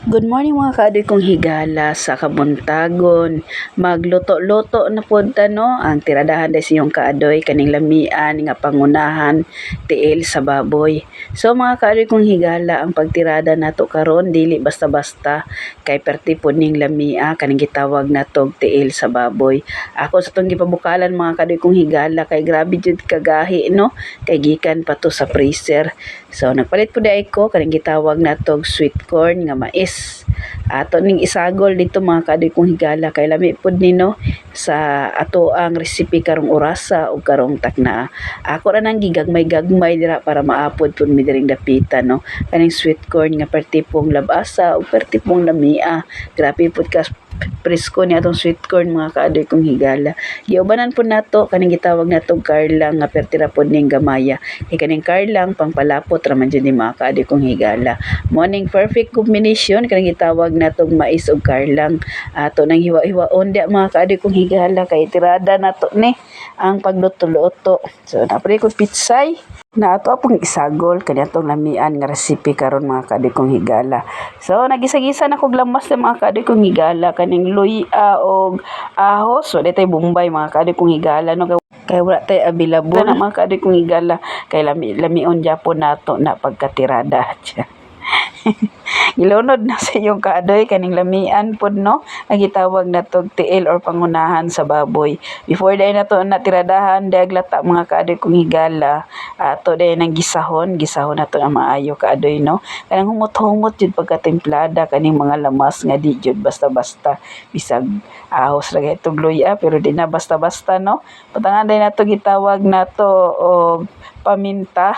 Good morning mga kaadoy kong higala sa kabuntagon. Magluto-luto na pod ta no ang tiradahan des yung kaadoy kaning lamian nga pangunahan tiil sa baboy. So mga kaadoy kong higala ang pagtirada nato karon dili basta-basta kay perti pod ning lamia kaning gitawag natog tiil sa baboy. Ako sa tong gipabukalan mga kaadoy kong higala kay grabe jud kagahi no kay gikan pa to sa freezer. So nagpalit pud ko kaning gitawag natog sweet corn nga mais. Ato ning isagol dito mga kaadoy kong higala kay lami pud nino sa ato ang recipe karong orasa o karong takna. Ako ra nang gigagmay-gagmay dira para maapod pud mi diring dapitan no. Kaning sweet corn nga perti pong labasa o perti pong lamia. Grabe pud ka presko ni atong sweet corn mga kaadoy kong higala. Giubanan po nato kaning gitawag natong karlang nga perti ra pod ning gamaya. Kay kaning karlang pangpalapot ra man jud ni mga kaadoy kong higala. Mo ning perfect combination kaning gitawag natong mais ug karlang. Ato nang hiwa-hiwaon dia mga kaadoy kong higala kay tirada nato ni ang pagluto-luto. So napre ko pitsay na ato apong isagol kaniadtong lamian nga recipe karon mga kaadoy kong higala. So nagisa-gisa na kog lamas sa mga kaadoy kong higala kaning luya og ahos. So ditay bombay mga kaadoy kong higala no kay wala tay available na mga kaadoy kong higala kay lamion gyapon nato na pagkatirada. Gilunod na sa iyong kaadoy kaning lamian pod no ang gitawag natog tiil or pangunahan sa baboy. Before day nato natiradahan dag lata mga kaadoy kong higala ato day nang gisahon nato ang maayo kaadoy no. Kanang humot-humot jud pagkatemplada kaning mga lamas nga di jud basta-basta bisag ahos ra itong luya pero di na basta-basta no. Patangan day nato gitawag nato og paminta.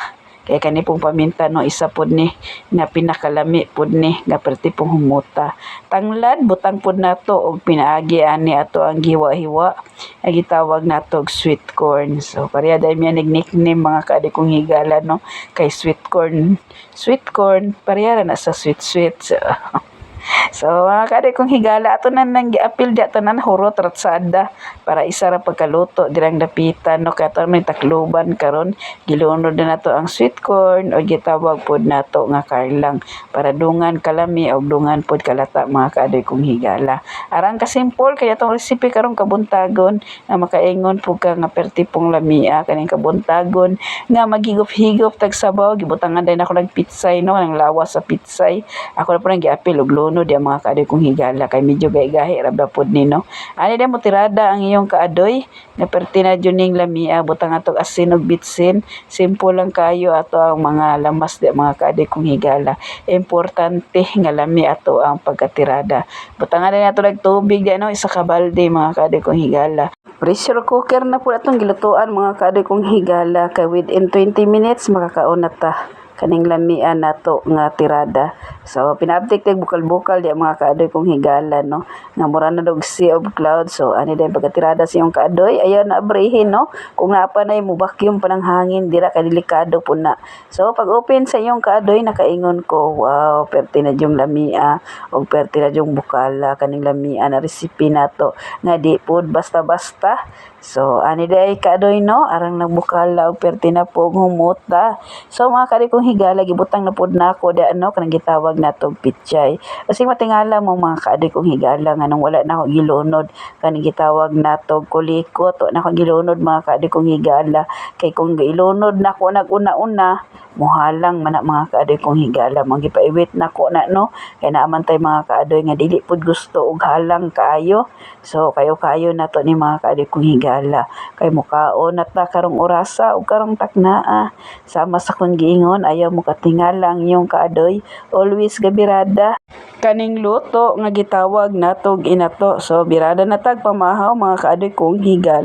Kaya kani pong paminta no isa pod ni nga pinakalami pod ni nga perti pong humuta. Tanglad butang pod nato og pinaagi ani ato ang giwa-hiwa nga gitawag nato og sweet corn. So pareha day mi nickname mga kaadoy kong higala no kay sweet corn pareha ra na sa sweet. So mga kaadoy kong higala ato na nang giapil di tanan hurot ratsada para isa ra pagkaluto dirang dapitan no kay ato may takloban karon gilunod na nato ang sweet corn o gitawag pod nato nga karlang para dungan kalami og dungan pod kalata mga kaadoy kong higala. Arang ka simple kay atong recipe karong kabuntagon nga makaingon pud ka nga perti pong lamia kaning kabuntagon nga magigop-higop tag sabaw gibutangan din ako ng pitsay no ang lawas sa pitsay. Ako na po nang giapil og lunod di mga kaadoy kong higala kay medyo gahi-gahi ra pod ni no. Ani mo tirada ang iyong kaadoy nga perti na jud ning lamia butang atog asin ug bitsin. Simple lang kayo ato ang mga lamas di mga kaadoy kong higala. Importante nga lami ato ang pagkatirada. Butangan din nato ng tubig di no isa ka balde mga kaadoy kong higala. Pressure cooker na po atong gilutuan mga kaadoy kong higala kay within 20 minutes makakaon na ta kaning lamian nato nga tirada. So pinabtik tag bukal-bukal di mga kaadoy kong higala no nga mura na dog sea of cloud. So ani day pagkatirada sa iyong kaadoy ayaw na abrihin no kung napa na mo vacuum pa ng hangin dira ka delikado po na. So pag open sa iyong kaadoy nakaingon ko wow perti na jung lamia og perti na jung bukala kaning lamia na recipe nato nga di pud basta-basta. So ani day kaadoy no arang nagbukala og perti na pog humuta. So mga kaadoy kong higala gibutang na pud nako di ano kanang gitawag natog pitsay. Kasi matingala mo mga kaadoy kong higala nga nang wala na ako gilunod kanang gitawag natog kulikot o na ako gilunod mga kaadoy kong higala kay kung gilunod nako naguna-una muhalang man mga kaadoy kong higala magipaiwit nako na no kay naaman tay mga kaadoy nga dili pud gusto og halang kaayo. So kayo nato ni mga kaadoy kong higala kay mukaon na ta karong orasa ug karong taknaa sama sa kung giingon ayaw mo katingala ang iyong kaadoy always gabirada kaning luto nga gitawag natog inato. So birada na tag pamahaw mga kaadoy kong higala.